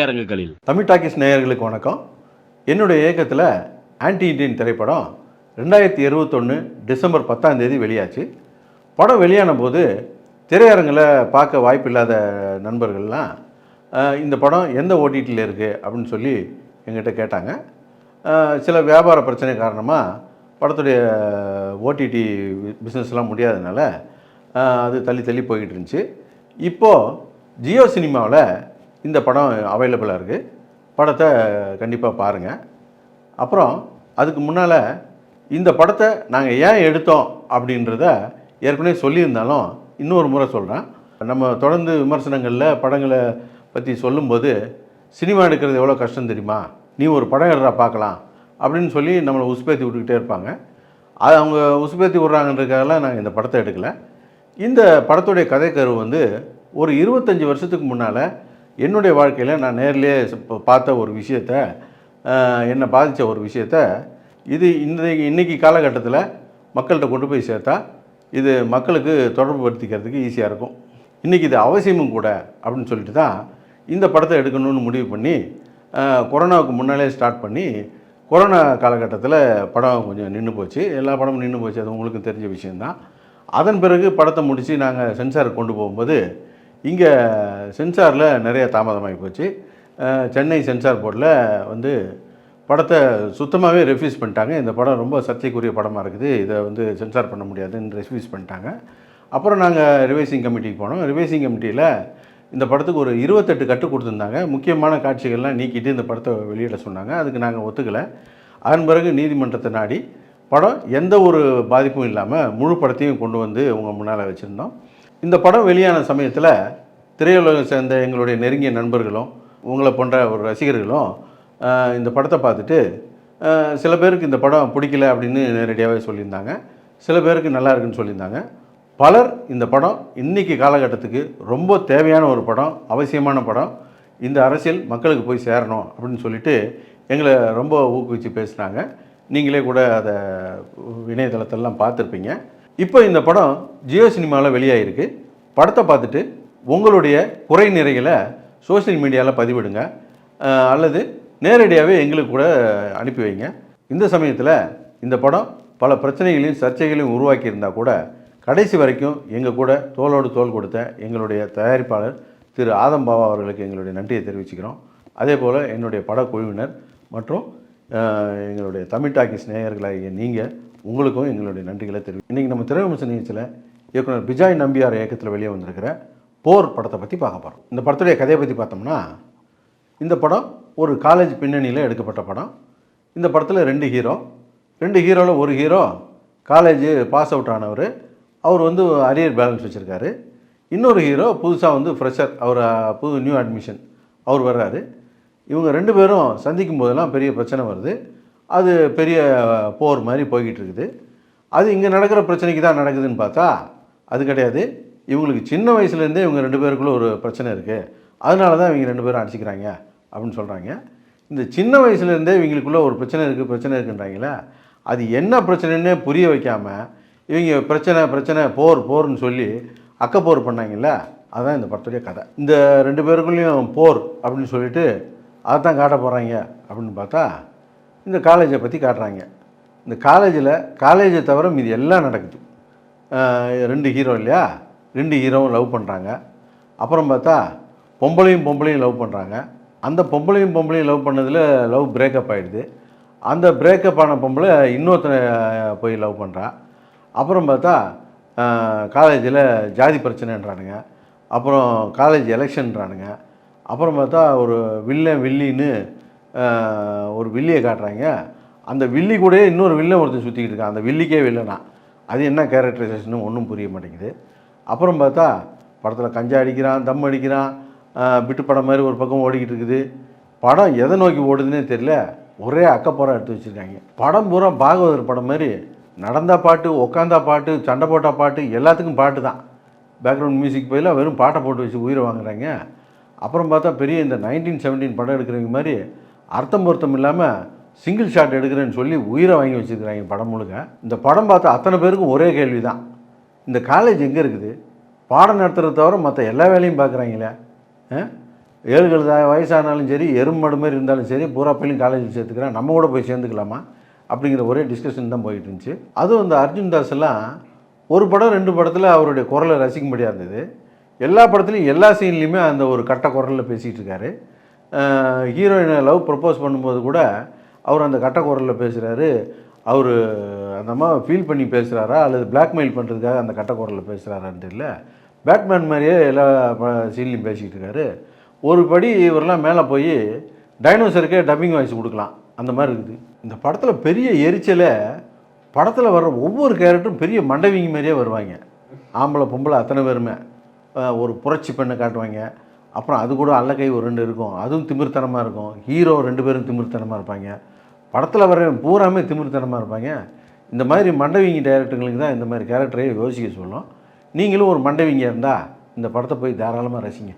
நேரங்களில் தமிழ் டாக்கிஸ் நேயர்களுக்கு வணக்கம். என்னுடைய இயக்கத்தில் ஆன்டி இண்டியன் திரைப்படம் 2021 டிசம்பர் 10 வெளியாச்சு. படம் வெளியான போது திரையரங்கில் பார்க்க வாய்ப்பில்லாத நண்பர்கள்லாம் இந்த படம் எந்த ஓடிடியில் இருக்குது அப்படின்னு சொல்லி எங்கிட்ட கேட்டாங்க. சில வியாபார பிரச்சனை காரணமாக படத்துடைய ஓடிடி பிஸ்னஸ்லாம் முடியாததுனால அது தள்ளி போய்கிட்டு இருந்துச்சு. இப்போது ஜியோ சினிமாவில் இந்த படம் அவைலபிளாக இருக்குது. படத்தை கண்டிப்பாக பாருங்கள். அப்புறம் அதுக்கு முன்னால் இந்த படத்தை நாங்கள் ஏன் எடுத்தோம் அப்படின்றத ஏற்கனவே சொல்லியிருந்தாலும் இன்னொரு முறை சொல்கிறேன். நம்ம தொடர்ந்து விமர்சனங்களில் படங்களை பற்றி சொல்லும்போது சினிமா எடுக்கிறது எவ்வளோ கஷ்டம் தெரியுமா, நீ ஒரு படம் எடுறா பார்க்கலாம் அப்படின்னு சொல்லி நம்மளை உசுப்பேற்றி விட்டுக்கிட்டே இருப்பாங்க. அது அவங்க உசுப்பேற்றி விட்றாங்கன்றதுக்காகலாம் நாங்கள் இந்த படத்தை எடுக்கலை. இந்த படத்துடைய கதைக்கரு ஒரு 25 வருஷத்துக்கு முன்னால் என்னுடைய வாழ்க்கையில் நான் நேர்லேயே பார்த்த ஒரு விஷயத்த, என்னை பாதித்த ஒரு விஷயத்த இது இன்றைக்கி காலகட்டத்தில் மக்கள்கிட்ட கொண்டு போய் சேர்த்தா இது மக்களுக்கு தொடர்பு படுத்திக்கிறதுக்கு ஈஸியாக இருக்கும். இன்றைக்கி இது அவசியமும் கூட அப்படின்னு சொல்லிட்டு தான் இந்த படத்தை எடுக்கணும்னு முடிவு பண்ணி கொரோனாவுக்கு முன்னாலே ஸ்டார்ட் பண்ணி, கொரோனா காலகட்டத்தில் படம் கொஞ்சம் நின்று போச்சு. எல்லா படமும் நின்று போச்சு, அது உங்களுக்கு தெரிஞ்ச விஷயந்தான். அதன் பிறகு படத்தை முடித்து நாங்கள் சென்சாருக்கு கொண்டு போகும்போது இங்கே சென்சாரில் நிறைய தாமதமாகி போச்சு. சென்னை சென்சார் போர்டில் படத்தை சுத்தமாகவே ரெஃப்யூஸ் பண்ணிட்டாங்க. இந்த படம் ரொம்ப சர்ச்சைக்குரிய படமாக இருக்குது, இதை சென்சார் பண்ண முடியாதுன்னு ரெஃப்யூஸ் பண்ணிட்டாங்க. அப்புறம் நாங்கள் ரிவைசிங் கமிட்டிக்கு போனோம். ரிவைசிங் கமிட்டியில் இந்த படத்துக்கு ஒரு 28 கட்டு கொடுத்துருந்தாங்க. முக்கியமான காட்சிகள்லாம் நீக்கிட்டு இந்த படத்தை வெளியிட சொன்னாங்க. அதுக்கு நாங்கள் ஒத்துக்கலை. அதன் பிறகு நீதிமன்றத்தை நாடி படம் எந்த ஒரு பாதிப்பும் இல்லாமல் முழு படத்தையும் கொண்டு வந்து உங்கள் முன்னால் வச்சுருந்தோம். இந்த படம் வெளியான சமயத்தில் திரையுலகம் சேர்ந்த எங்களுடைய நெருங்கிய நண்பர்களும் உங்களை போன்ற ஒரு ரசிகர்களும் இந்த படத்தை பார்த்துட்டு சில பேருக்கு இந்த படம் பிடிக்கல அப்படின்னு நேரடியாகவே சொல்லியிருந்தாங்க. சில பேருக்கு நல்லா இருக்குன்னு சொல்லியிருந்தாங்க. பலர் இந்த படம் இன்றைக்கி காலகட்டத்துக்கு ரொம்ப தேவையான ஒரு படம், அவசியமான படம், இந்த அரசியல் மக்களுக்கு போய் சேரணும் அப்படின்னு சொல்லிட்டு எங்களை ரொம்ப ஊக்குவிச்சு பேசுனாங்க. நீங்களே கூட அதை இணையதளத்திலலாம் பார்த்துருப்பீங்க. இப்போ இந்த படம் ஜியோ சினிமாவில் வெளியாகிருக்கு. படத்தை பார்த்துட்டு உங்களுடைய குறை நிறைகளை சோஷியல் மீடியாவில் பதிவிடுங்க, அல்லது நேரடியாகவே எங்களுக்கு கூட அனுப்பி வைங்க. இந்த சமயத்தில் இந்த படம் பல பிரச்சனைகளையும் சர்ச்சைகளையும் உருவாக்கியிருந்தால் கூட கடைசி வரைக்கும் எங்கள் கூட தோளோடு தோள் கொடுத்த எங்களுடைய தயாரிப்பாளர் திரு ஆதம்பாவா அவர்களுக்கு எங்களுடைய நன்றியை தெரிவிச்சுக்கிறோம். அதே போல் என்னுடைய படக்குழுவினர் மற்றும் எங்களுடைய தமிழ் டாக்கிஸ் நேயர்களாகிய நீங்கள் உங்களுக்கும் எங்களுடைய நன்றிகளை இன்றைக்கி நம்ம திரைவிமர்சன நிகழ்ச்சியில் இயக்குனர் பிஜாய் நம்பியார் இயக்கத்தில் வெளியே வந்திருக்கிற போர் படத்தை பற்றி பார்க்க போகிறோம். இந்த படத்துடைய கதையை பற்றி பார்த்தோம்னா, இந்த படம் ஒரு காலேஜ் பின்னணியில் எடுக்கப்பட்ட படம். இந்த படத்தில் 2 ஹீரோவில் ஒரு ஹீரோ காலேஜ் பாஸ் அவுட் ஆனவர், அவர் அரியர் பேலன்ஸ் வச்சுருக்காரு. இன்னொரு ஹீரோ புதுசாக ஃப்ரெஷர், அவர் புது நியூ அட்மிஷன், அவர் வர்றாரு. இவங்க 2 பேரும் சந்திக்கும் போதெல்லாம் பெரிய பிரச்சனை வருது. அது பெரிய போர் மாதிரி போய்கிட்டு இருக்குது. அது இங்கே நடக்கிற பிரச்சனைக்கு தான் நடக்குதுன்னு பார்த்தா அது கிடையாது. இவங்களுக்கு சின்ன வயசுலேருந்தே இவங்க 2 பேருக்குள்ளே ஒரு பிரச்சனை இருக்குது, அதனால தான் இவங்க 2 பேரும் அடிச்சிக்கிறாங்க அப்படின்னு சொல்கிறாங்க. இந்த சின்ன வயசுலேருந்தே இவங்களுக்குள்ளே ஒரு பிரச்சனை இருக்குன்றாங்களே, அது என்ன பிரச்சனைன்னே புரிய வைக்காமல் இவங்க பிரச்சனை போர்னு சொல்லி அக்கப்போர் பண்ணாங்கல்ல, அதுதான் இந்த படத்துடைய கதை. இந்த 2 பேருக்குள்ளேயும் போர் அப்படின்னு சொல்லிட்டு அதை தான் காட்ட போகிறாங்க அப்படின்னு பார்த்தா இந்த காலேஜை பற்றி காட்டுறாங்க. இந்த காலேஜை தவிர மீது எல்லாம் நடக்குது. 2 ஹீரோ இல்லையா, 2 ஹீரோவும் லவ் பண்ணுறாங்க. அப்புறம் பார்த்தா பொம்பளையும் லவ் பண்ணுறாங்க. அந்த பொம்பளையும் லவ் பண்ணதில் லவ் பிரேக்கப் ஆகிடுது. அந்த பிரேக்கப் ஆன பொம்பளை இன்னொருத்தனை போய் லவ் பண்ணுறா. அப்புறம் பார்த்தா காலேஜில் ஜாதி பிரச்சனைன்றானுங்க. அப்புறம் காலேஜ் எலெக்ஷன்றானுங்க. அப்புறம் பார்த்தா ஒரு வில்லின்னு ஒரு வில்லியை காட்டுறாங்க. அந்த வில்லி கூட இன்னொரு வில்லன் ஒருத்தர் சுற்றிக்கிட்டு இருக்கான். அந்த வில்லிக்கே வில்லனா, அது என்ன கேரக்டரைசேஷனும் ஒன்றும் புரிய மாட்டேங்குது. அப்புறம் பார்த்தா படத்தில் கஞ்சா அடிக்கிறான், தம் அடிக்கிறான், பிட்டு படம் மாதிரி ஒரு பக்கம் ஓடிக்கிட்டு இருக்குது. படம் எதை நோக்கி ஓடுதுன்னே தெரியல, ஒரே அக்கப்போரம் எடுத்து வச்சுருக்காங்க. படம் பூரா பாகவதர் படம் மாதிரி நடந்தா பாட்டு, உக்காந்தா பாட்டு, சண்டை போட்டா பாட்டு, எல்லாத்துக்கும் பாட்டு தான். பேக்ரவுண்ட் மியூசிக் போயில வெறும் பாட்டை போட்டு வச்சு உயிரை வாங்குறாங்க. அப்புறம் பார்த்தா பெரிய இந்த 1917 படம் எடுக்கிறவங்க மாதிரி அர்த்தம் பொருத்தம் இல்லாமல் சிங்கிள் ஷாட் எடுக்கிறேன்னு சொல்லி உயிரை வாங்கி வச்சுருக்கிறாங்க படம் முழுக்க. இந்த படம் பார்த்தா அத்தனை பேருக்கும் ஒரே கேள்வி தான், இந்த காலேஜ் எங்கே இருக்குது? பாடம் நடத்துகிறத தவிர மற்ற எல்லா வேலையும் பார்க்குறாங்களே. வயசானாலும் சரி, எருமாடு மாதிரி இருந்தாலும் சரி, பூரா பையனும் காலேஜில் சேர்த்துக்கிறேன், நம்ம கூட போய் சேர்ந்துக்கலாமா அப்படிங்கிற ஒரே டிஸ்கஷன் தான் போயிட்டு இருந்துச்சு. அதுவும் அந்த அர்ஜுன் தாஸ் எல்லாம் ஒரு படம் 2 படத்தில் அவருடைய குரலை ரசிக்கும்படியாக இருந்தது. எல்லா படத்துலையும் எல்லா சீன்லேயுமே அந்த ஒரு கட்ட குரலில் பேசிகிட்டு இருக்காரு. ஹீரோயினை லவ் ப்ரப்போஸ் பண்ணும்போது கூட அவர் அந்த கட்ட குரலில் பேசுகிறாரு. அவர் அந்த அம்மா ஃபீல் பண்ணி பேசுகிறாரா அல்லது பிளாக்மெயில் பண்ணுறதுக்காக அந்த கட்ட குரலில் பேசுகிறாரான்ட்டு இல்லை, பேட்மேன் மாதிரியே எல்லா சீன்லையும் பேசிக்கிட்டு இருக்காரு. ஒரு படி இவரெல்லாம் மேலே போய் டைனோசருக்கே டப்பிங் வாய்ஸ் கொடுக்கலாம், அந்த மாதிரி இருக்குது. இந்த படத்தில் பெரிய எரிச்சலை, படத்தில் வர்ற ஒவ்வொரு கேரக்டரும் பெரிய மண்டவிங்க மாதிரியே வருவாங்க. ஆம்பளை பொம்பளை அத்தனை பேருமே ஒரு புரட்சி பெண்ணை காட்டுவாங்க. அப்புறம் அது கூட அல்லக்கை ஒரு 2 இருக்கும், அதுவும் திமிர்த்தனமாக இருக்கும். ஹீரோ 2 பேரும் திமிர்த்தனமாக இருப்பாங்க. படத்தில் வர பூராமே திமிர்த்தனமாக இருப்பாங்க. இந்த மாதிரி மண்டவிங்க டைரக்டர்களுக்கு தான் இந்த மாதிரி கேரக்டரையே யோசிக்க சொல்லும். நீங்களும் ஒரு மண்டவிங்க இருந்தால் இந்த படத்தை போய் தாராளமாக ரசிங்க.